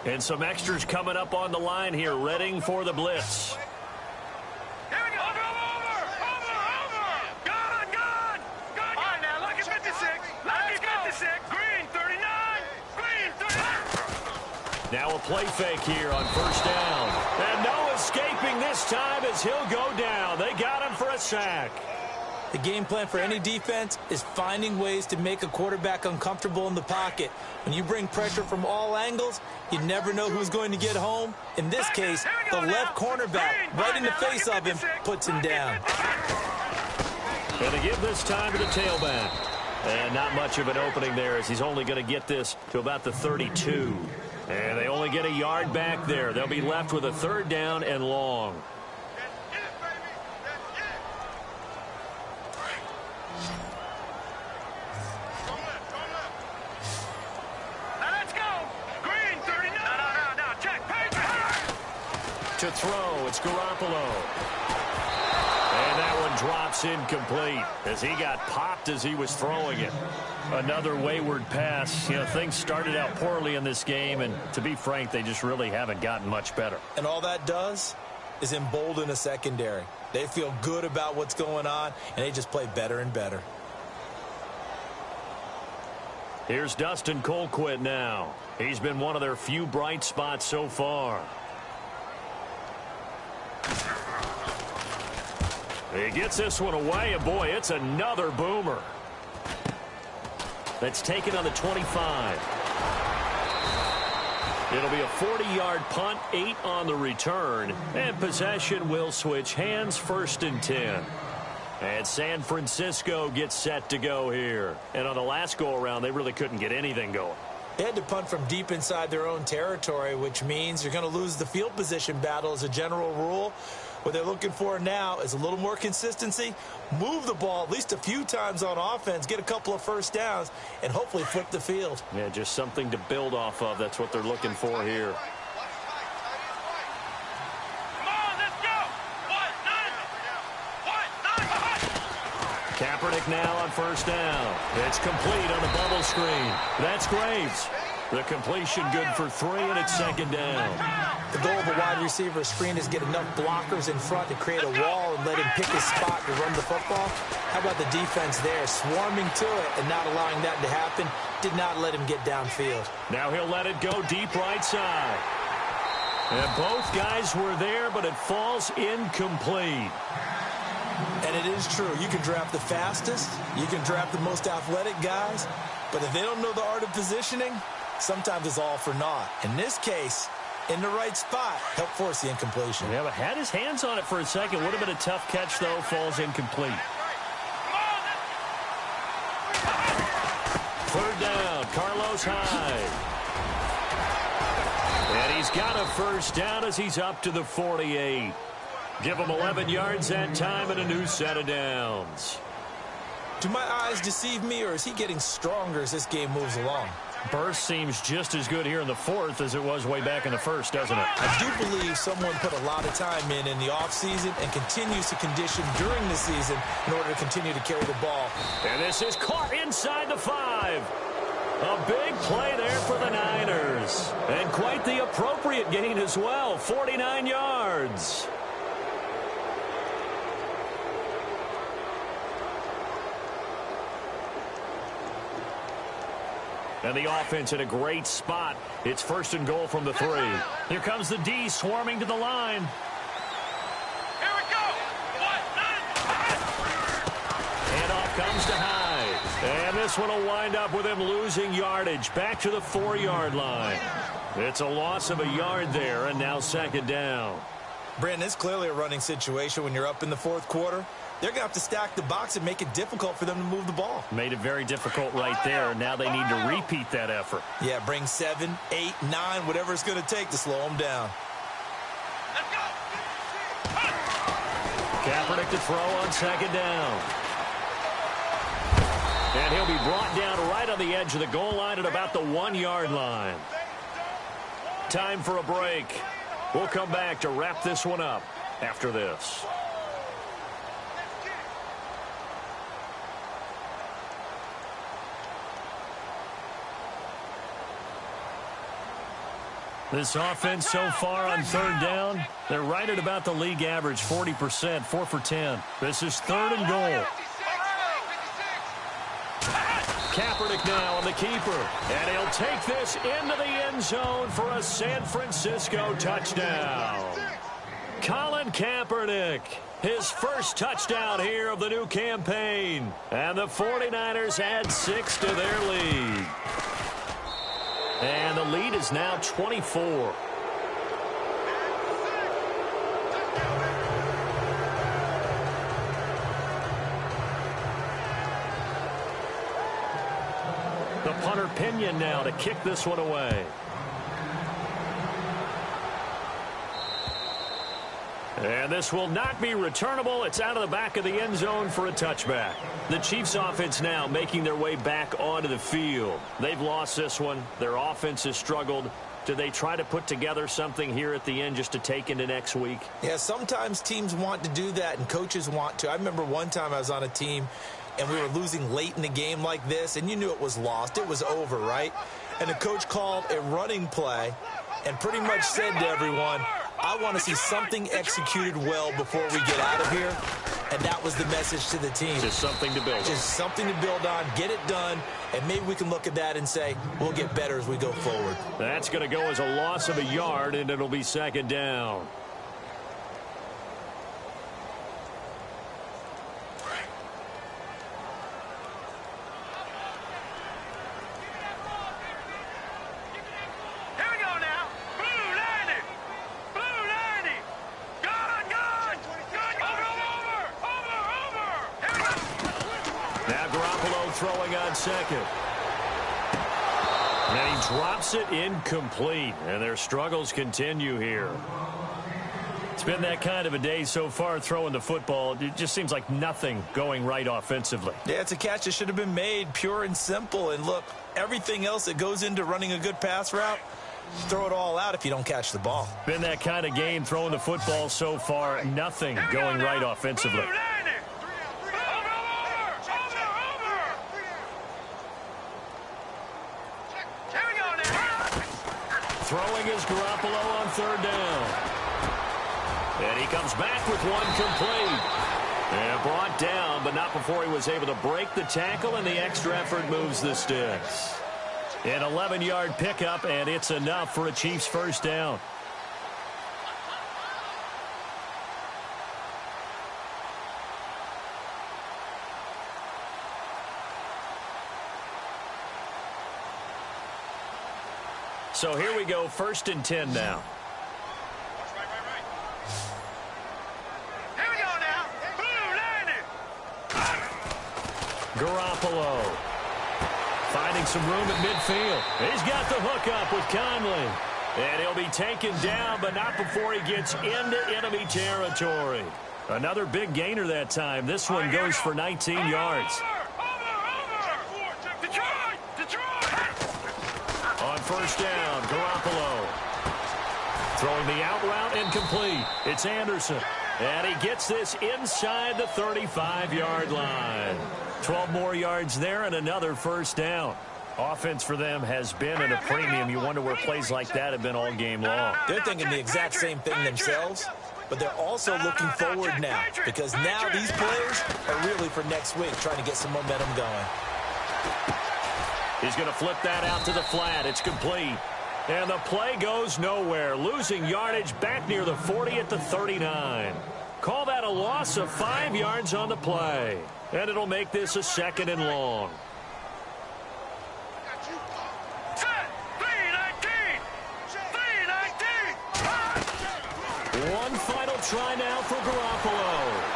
And some extras coming up on the line here, readying for the blitz. Here we go. Over. Good. All right, now, look at 56. Look at 56. Green, 39. Green, 39. Now a play fake here on first down. And no escaping this time as he'll go down. They got him for a sack. The game plan for any defense is finding ways to make a quarterback uncomfortable in the pocket. When you bring pressure from all angles, you never know who's going to get home. In this case, the left cornerback, right in the face of him, puts him down. Going to give this time to the tailback. And not much of an opening there as he's only going to get this to about the 32. And they only get a yard back there. They'll be left with a third down and long. To throw, it's Garoppolo. And that one drops incomplete as he got popped as he was throwing it. Another wayward pass. Things started out poorly in this game, and to be frank, they just really haven't gotten much better. And all that does is embolden a secondary. They feel good about what's going on, and they just play better and better. Here's Dustin Colquitt now. He's been one of their few bright spots so far. He gets this one away, and boy, it's another boomer. That's taken on the 25. It'll be a 40-yard punt, 8 on the return, and possession will switch hands, 1st and 10. And San Francisco gets set to go here. And on the last go-around, they really couldn't get anything going. They had to punt from deep inside their own territory, which means you're going to lose the field position battle as a general rule. What they're looking for now is a little more consistency, move the ball at least a few times on offense, get a couple of first downs, and hopefully flip the field. Yeah, just something to build off of. That's what they're looking for here. Kaepernick now on first down. It's complete on the bubble screen. That's Graves. The completion good for 3, and it's 2nd down. The goal of a wide receiver screen is get enough blockers in front to create a wall and let him pick his spot to run the football. How about the defense there, swarming to it and not allowing that to happen? Did not let him get downfield. Now he'll let it go deep right side. And both guys were there, but it falls incomplete. And it is true. You can draft the fastest. You can draft the most athletic guys. But if they don't know the art of positioning, sometimes it's all for naught. In this case, in the right spot, helped force the incompletion. Yeah, but had his hands on it for a second. Would have been a tough catch, though. Falls incomplete. 3rd down, Carlos Hyde. And he's got a first down as he's up to the 48. Give him 11 yards that time and a new set of downs. Do my eyes deceive me, or is he getting stronger as this game moves along? Burst seems just as good here in the fourth as it was way back in the first, doesn't it? I do believe someone put a lot of time in the offseason and continues to condition during the season in order to continue to carry the ball. And this is caught inside the 5. A big play there for the Niners. And quite the appropriate gain as well, 49 yards. And the offense in a great spot. It's first and goal from the 3. Here comes the D swarming to the line. Here we go. And off comes to Hyde. And this one will wind up with him losing yardage. Back to the 4-yard line. It's a loss of a yard there, and now second down. Brandon, it's clearly a running situation when you're up in the fourth quarter. They're going to have to stack the box and make it difficult for them to move the ball. Made it very difficult right there. Now they need to repeat that effort. Yeah, bring 7, 8, 9, whatever it's going to take to slow them down. Let's go. Kaepernick to throw on second down. And he'll be brought down right on the edge of the goal line at about the 1-yard line. Time for a break. We'll come back to wrap this one up after this. This offense so far on third down, they're right at about the league average, 40%, 4 for 10. This is third and goal. Kaepernick now on the keeper. And he'll take this into the end zone for a San Francisco touchdown. Colin Kaepernick, his first touchdown here of the new campaign. And the 49ers add 6 to their lead. And the lead is now 24. The punter Pinion now to kick this one away. And this will not be returnable. It's out of the back of the end zone for a touchback. The Chiefs offense now making their way back onto the field. They've lost this one. Their offense has struggled. Do they try to put together something here at the end just to take into next week? Yeah, sometimes teams want to do that and coaches want to. I remember one time I was on a team and we were losing late in a game like this, and you knew it was lost. It was over, right? And the coach called a running play and pretty much said to everyone, I want to see something executed well before we get out of here. And that was the message to the team. Just something to build on. Just something to build on, get it done, and maybe we can look at that and say, we'll get better as we go forward. That's going to go as a loss of a yard, and it'll be second down. Throwing on second. And he drops it incomplete. And their struggles continue here. It's been that kind of a day so far throwing the football. It just seems like nothing going right offensively. Yeah, it's a catch that should have been made, pure and simple. And look, everything else that goes into running a good pass route, throw it all out if you don't catch the ball. Been that kind of game throwing the football so far. Nothing going right offensively. Throwing is Garoppolo on third down. And he comes back with one complete. And brought down, but not before he was able to break the tackle, and the extra effort moves the sticks. An 11-yard pickup, and it's enough for a Chiefs first down. So here we go, 1st and 10 now. Here we go now. Blue landed. Garoppolo finding some room at midfield. He's got the hook up with Conley. And he'll be taken down, but not before he gets into enemy territory. Another big gainer that time. This one goes for 19 yards. first down. Garoppolo throwing the out route incomplete. It's Anderson. And he gets this inside the 35-yard line. 12 more yards there and another first down. Offense for them has been at a premium. You wonder where plays like that have been all game long. They're thinking the exact same thing themselves, but they're also looking forward now because now these plays are really for next week, trying to get some momentum going. He's going to flip that out to the flat. It's complete. And the play goes nowhere, losing yardage back near the 40 at the 39. Call that a loss of 5 yards on the play. And it'll make this a 2nd and long. One final try now for Garoppolo.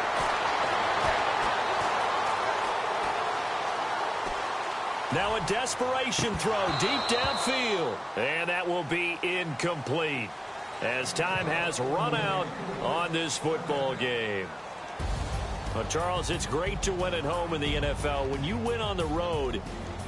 Now a desperation throw deep downfield. And that will be incomplete as time has run out on this football game. Well, Charles, it's great to win at home in the NFL. When you win on the road,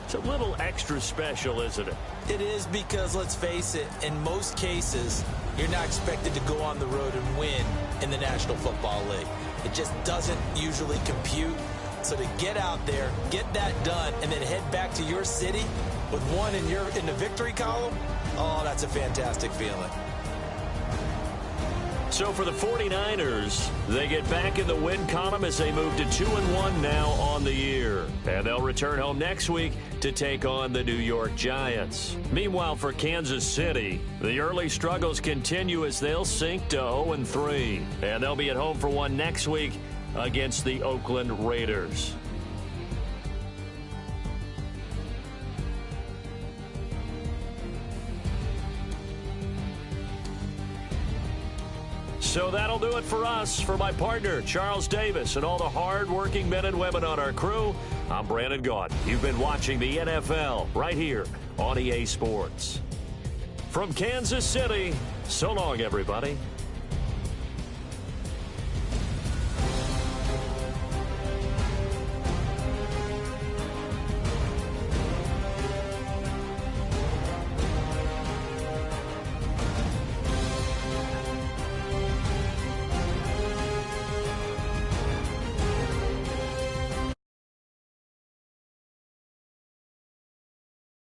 it's a little extra special, isn't it? It is because, let's face it, in most cases, you're not expected to go on the road and win in the National Football League. It just doesn't usually compute. So to get out there, get that done, and then head back to your city with one in the victory column, oh, that's a fantastic feeling. So for the 49ers, they get back in the win column as they move to 2-1 now on the year. And they'll return home next week to take on the New York Giants. Meanwhile, for Kansas City, the early struggles continue as they'll sink to 0-3. And they'll be at home for one next week against the Oakland Raiders. So that'll do it for us. For my partner, Charles Davis, and all the hard-working men and women on our crew, I'm Brandon Gaudin. You've been watching the NFL right here on EA Sports. From Kansas City, so long, everybody.